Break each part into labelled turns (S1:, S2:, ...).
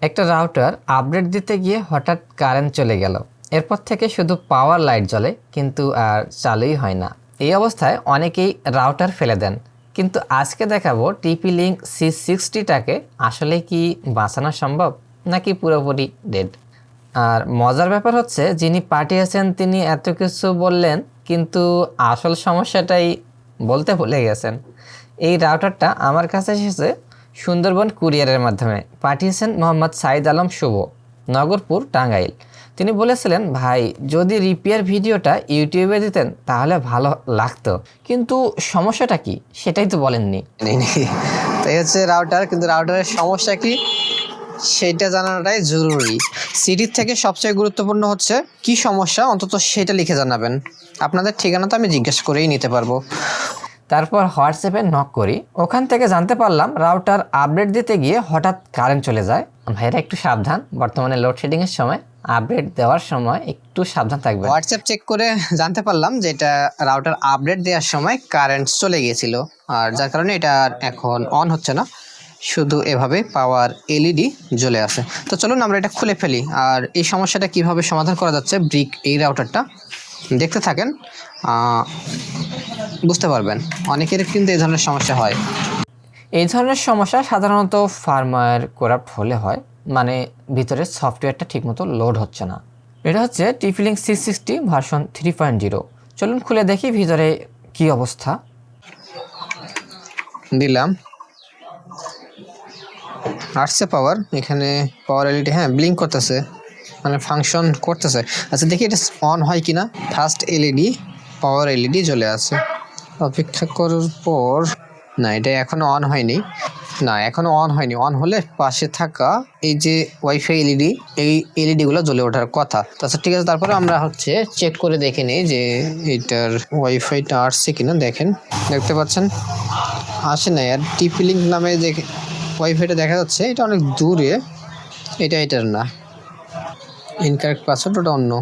S1: একটা router update দিতে গিয়ে হঠাৎ কারেন্ট চলে গেল। এরপর থেকে শুধু পাওয়ার লাইট জ্বলে, কিন্তু আর চালুই হয় না। এই অবস্থায় অনেকেই রাউটার ফেলে দেন, কিন্তু আজকে দেখাবো TP-Link C60টাকে আসলে কি বাঁচানো সম্ভব নাকি পুরোপুরি ডেড। আর মজার ব্যাপার হচ্ছে, যিনি পাঠিয়েছেন তিনি এত কিছু বললেন, কিন্তু আসল সমস্যাটাই বলতে ভুলে গেছেন। এই রাউটারটা আমার কাছে এসেছে সুন্দরবন কুরিয়ারের মাধ্যমে। পাঠিয়েছেন মোহাম্মদ সাইদ আলম শুভ, নগরপুর, টাঙ্গাইল। তিনি বলেছিলেন, ভাই যদি রিপেয়ার ভিডিওটা ইউটিউবে দিতেন তাহলে ভালো লাগতো, কিন্তু সমস্যাটা কি সেটাই তো বলেননি।
S2: তো এই হচ্ছে রাউটার, কিন্তু রাউটারের সমস্যা কি সেটা জানাটাই জরুরি। সিটির থেকে সবচেয়ে গুরুত্বপূর্ণ হচ্ছে কি সমস্যা, অন্তত সেটা লিখে জানাবেন। আপনাদের ঠিকানা তো আমি জিজ্ঞেস করেই নিতে পারবো।
S1: তারপর হোয়াটসঅ্যাপে নক করি, ওখান থেকে জানতে পারলাম রাউটার আপডেট দিতে গিয়ে হঠাৎ কারেন্ট চলে যায়। ভাইরা একটু সাবধান, বর্তমানে লোডশেডিংয়ের সময় আপডেট দেওয়ার সময় একটু সাবধান থাকবে।
S2: হোয়াটসঅ্যাপ চেক করে জানতে পারলাম যে এটা রাউটার আপডেট দেওয়ার সময় কারেন্ট চলে গিয়েছিল, আর যার কারণে এটা এখন অন হচ্ছে না, শুধু এভাবে পাওয়ার এলইডি জ্বলে আছে। তো চলুন আমরা এটা খুলে ফেলি, আর এই সমস্যাটা কিভাবে সমাধান করা যাচ্ছে ব্রিক এই রাউটারটা দেখতে থাকেন, বুঝতে পারবেন। অনেকের কিন্তু এই ধরনের সমস্যা হয়।
S1: এই ধরনের সমস্যা সাধারণত ফার্মওয়্যার করাপ্ট হলে হয়, মানে ভিতরের সফটওয়্যারটা ঠিকমতো লোড হচ্ছে না। এটা হচ্ছে TP-Link C60 ভার্সন 3.0। চলুন খুলে দেখি ভিতরে কি অবস্থা।
S2: দিলাম, আসছে পাওয়ার, এখানে পাওয়ার এলইডি, হ্যাঁ ব্লিঙ্ক করতেছে, মানে ফাংশন করতেছে। আচ্ছা দেখি এটা অন হয় কিনা। ফার্স্ট এলইডি, পাওয়ার এলইডি জ্বলে আছে। অপেক্ষা করার পর না, এটা এখনো অন হয়নি। না, এখনো অন হয়নি। অন হলে পাশে থাকা এই যে ওয়াইফাই এলইডি, এই এলইডিগুলো জ্বলে ওঠার কথা। আচ্ছা ঠিক আছে, তারপরে আমরা হচ্ছে চেক করে দেখে নিই যে এটার ওয়াইফাইটা আসছে কিনা। দেখেন, দেখতে পাচ্ছেন আসে না। আর TP-Link নামে যে ওয়াইফাইটা দেখা যাচ্ছে এটা অনেক দূরে, এটা এটার না। ইনকারেক্ট পাসওয়ার্ড, ওটা অন্য।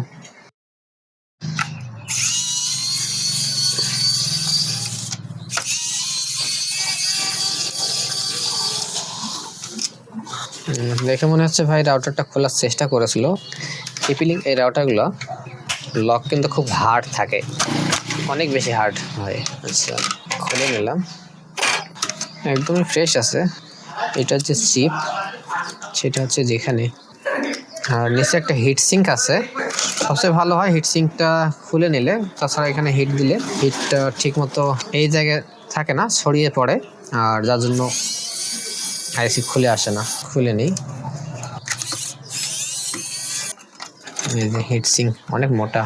S2: দেখে মনে হচ্ছে ভাই রাউটারটা খোলার চেষ্টা করেছিল। TP-Link এই রাউটারগুলো লক কিন্তু খুব হার্ড থাকে, অনেক বেশি হার্ড হয়। আচ্ছা খুলে নিলাম, একদমই ফ্রেশ আছে। এটা হচ্ছে চিপ, সেটা হচ্ছে যেখানে, আর নিচে একটা হিট সিঙ্ক আছে। সবচেয়ে ভালো হয় হিট সিঙ্কটা খুলে নিলে, তাছাড়া এখানে হিট দিলে হিটটা ঠিক মতো এই জায়গায় থাকে না, ছড়িয়ে পড়ে, আর যার জন্য আইসি খুলে আসে না। খুলে নেই, এই যে হিট সিঙ্ক অনেক মোটা,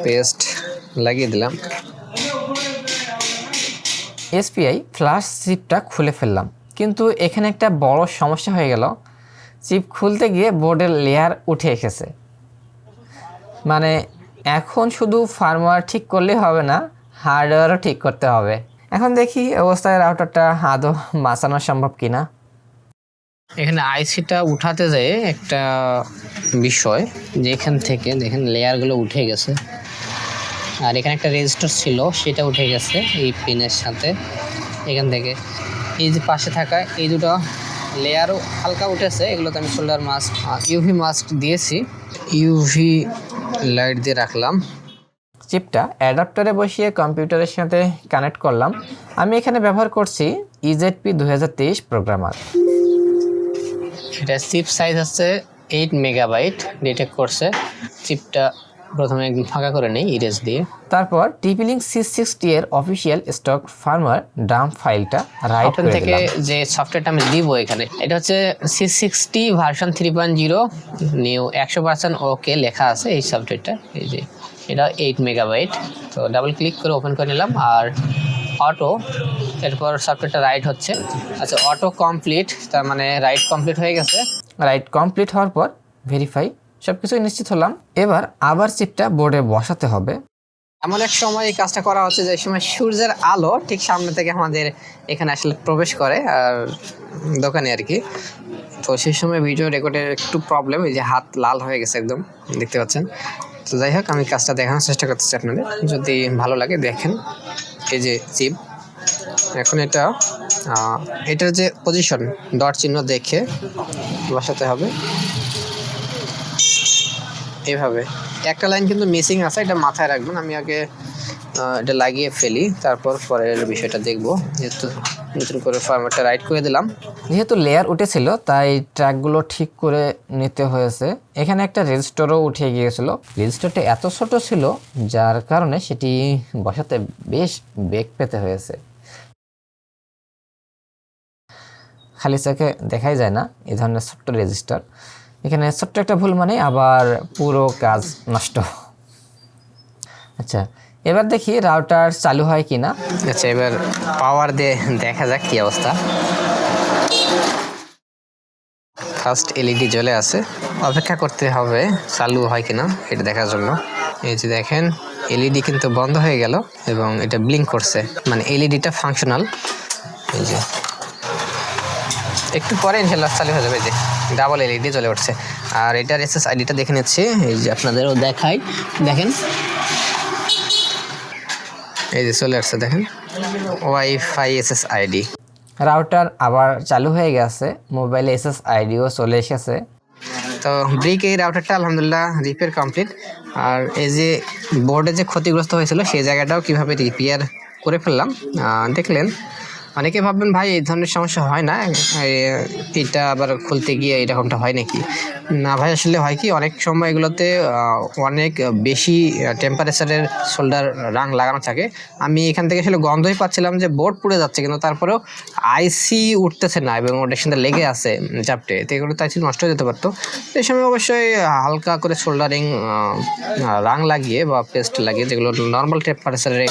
S2: পেস্ট লাগিয়ে দিলাম।
S1: SPI ফ্ল্যাশ চিপটা খুলে ফেললাম, কিন্তু এখানে একটা বড় সমস্যা হয়ে গেল। চিপ খুলতে গিয়ে বোর্ডের লেয়ার উঠে এসেছে। মানে এখন শুধু ফার্মওয়্যার ঠিক করলেই হবে না, হার্ডওয়্যারও ঠিক করতে হবে। এখন দেখি অবস্থায় রাউটারটা আদৌ বাঁচানো সম্ভব কিনা।
S2: এখানে আইসিটা উঠাতে যেয়ে একটা বিষয়, যেখান থেকে দেখেন লেয়ারগুলো উঠে গেছে, আর এখানে একটা রেজিস্টার ছিল সেটা উঠে গেছে এই পিনের সাথে। এখান থেকে এই যে পাশে থাকা এই দুটো লেয়ারও হালকা উঠেছে, এগুলোতে আমি সোল্ডার মাস্ক, ইউভি মাস্ক দিয়েছি, ইউভি লাইট দিয়ে রাখলাম।
S1: চিপটা অ্যাডাপ্টারে বসিয়ে কম্পিউটারের সাথে কানেক্ট করলাম। আমি এখানে ব্যবহার করছি EZP 2023 প্রোগ্রামার।
S2: এটা চিপ সাইজ হচ্ছে 8 মেগাবাইট ডিটেক্ট করছে। চিপটা প্রথমে একদম ফাঁকা করে নেই ইরেজ দিয়ে।
S1: তারপর TP-Link C60 এর অফিসিয়াল স্টক ফার্মওয়্যার ডাম্প ফাইলটা রাইট করে
S2: থেকে
S1: দিলাম।
S2: যে সফটওয়্যারটা আমি দিব এখানে, এটা হচ্ছে C60 ভার্সন 3.0 নিউ 100% ওকে লেখা আছে এই সফটওয়্যারটা। এই যে এটা 8 মেগাবাইট। তো ডাবল ক্লিক করে ওপেন করে নিলাম, আর অটো, এরপর সফটওয়্যারটা রাইট হচ্ছে। আচ্ছা অটো কমপ্লিট, তার মানে রাইট কমপ্লিট হয়ে গেছে।
S1: রাইট কমপ্লিট হওয়ার পর ভেরিফাই, সব কিছুই নিশ্চিত হলাম। এবার আবার চিপটা বোর্ডে বসাতে হবে।
S2: এমন এক সময় এই কাজটা করা হচ্ছে যে সময় সূর্যের আলো ঠিক সামনে থেকে আমাদের এখানে আসলে প্রবেশ করে, আর দোকানে আর কি। তো সেই সময় ভিডিও রেকর্ডের একটু প্রবলেম, এই যে হাত লাল হয়ে গেছে একদম, দেখতে পাচ্ছেন। তো যাই হোক, আমি কাজটা দেখানোর চেষ্টা করতেছি আপনাদের, যদি ভালো লাগে দেখেন। এই যে চিপ, এখন এটা এটার যে পজিশন ডট চিহ্ন দেখে বসাতে হবে এভাবে। একটা লাইন কিন্তু মিসিং আছে, এটা মাথায় রাখবেন। আমি আগে এটা লাগিয়ে ফেলি, তারপর পরের বিষয়টা দেখব। যেহেতু নতুন করে ফরম্যাটটা রাইট করে দিলাম,
S1: যেহেতু লেয়ার উঠেছিল তাই ট্র্যাকগুলো ঠিক করে নিতে হয়েছে। এখানে একটা রেজিস্টারও উঠে গিয়েছিল। রেজিস্টারটা এত ছোট ছিল যার কারণে সেটি বসাতে বেশ বেগ পেতে হয়েছে। খালি চোখে দেখাই যায় না এই ধরনের ছোট্ট রেজিস্টার। এখানে ছোট্ট একটা ভুল মানে আবার পুরো কাজ নষ্ট। আচ্ছা, এবার দেখি রাউটার চালু হয় কিনা।
S2: আচ্ছা এবার পাওয়ার দিয়ে দেখা যাক কি অবস্থা। ফার্স্ট এলইডি জ্বলে আছে, অপেক্ষা করতে হবে চালু হয় কিনা এটা দেখার জন্য। এই যে দেখেন এলইডি কিন্তু বন্ধ হয়ে গেল এবং এটা ব্লিঙ্ক করছে, মানে এলইডিটা ফাংশনাল। এই যে একটু পরে ইনশাল্লাহ চালু হয়ে যাবে। যে ডাবল এলইডি জ্বলে উঠছে। আর এটার এসএসআইডিটা দেখে নিচ্ছি, এই যে আপনাদেরও দেখাই, দেখেন এই যে চলে আসছে, দেখেন ওয়াইফাই এসএসআইডি।
S1: রাউটার আবার চালু হয়ে গেছে, মোবাইলে এসএসআইডিও চলে এসেছে।
S2: তো ব্রিক এই রাউটারটা আলহামদুলিল্লাহ রিপেয়ার কমপ্লিট। আর এই যে বোর্ডে যে ক্ষতিগ্রস্ত হয়েছিল সেই জায়গাটাও কিভাবে রিপেয়ার করে ফেললাম দেখলেন। অনেকে ভাববেন ভাই এই ধরনের সমস্যা হয় না, এটা আবার খুলতে গিয়ে এরকমটা হয় নাকি? না ভাই, আসলে হয় কি অনেক সময় এগুলোতে অনেক বেশি টেম্পারেচারের সোল্ডার রাং লাগানো থাকে। আমি এখান থেকে আসলে গন্ধই পাচ্ছিলাম যে বোর্ড পুড়ে যাচ্ছে, কিন্তু তারপরেও আইসি উঠতেছে না এবং ওটার সাথে লেগে আছে চাপটে, তো এগুলো তো আইসি নষ্ট হয়ে যেতে পারতো। এই সময় অবশ্যই হালকা করে সোল্ডারিং রাং লাগিয়ে বা পেস্ট লাগিয়ে, যেগুলো নর্মাল টেম্পারেচারে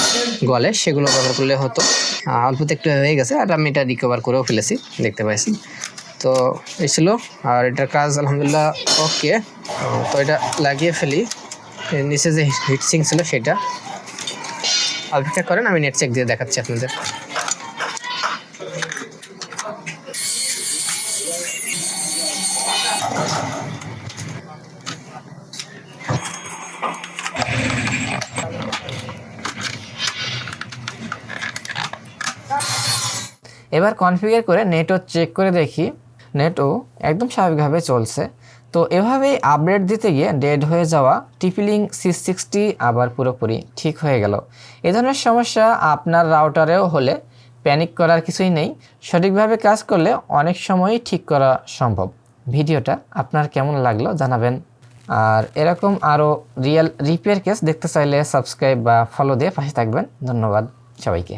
S2: গলে, সেগুলো ব্যবহার করলে হতো। অল্পতে একটু হয়ে গেছে আর আমি এটা রিকভার করেও ফেলেছি, দেখতে পাইছি। তো এই ছিল, আর এটার কাজ আলহামদুলিল্লাহ ওকে। তো এটা লাগিয়ে ফেলি। নিচে যে হিটসিং ছিল সেটা, অপেক্ষা করেন আমি নেট চেক দিয়ে দেখাচ্ছি আপনাদের।
S1: এবার কনফিগার করে নেটও চেক করে দেখি, নেটও একদম স্বাভাবিকভাবে চলছে। তো এভাবেই আপডেট দিতে গিয়ে ডেড হয়ে যাওয়া TP-Link C60 আবার পুরোপুরি ঠিক হয়ে গেল। এ ধরনের সমস্যা আপনার রাউটারেও হলে প্যানিক করার কিছুই নেই, সঠিকভাবে কাজ করলে অনেক সময়ই ঠিক করা সম্ভব। ভিডিওটা আপনার কেমন লাগলো জানাবেন। আর এরকম আরও রিয়েল রিপেয়ার কেস দেখতে চাইলে সাবস্ক্রাইব বা ফলো দিয়ে পাশে থাকবেন। ধন্যবাদ সবাইকে।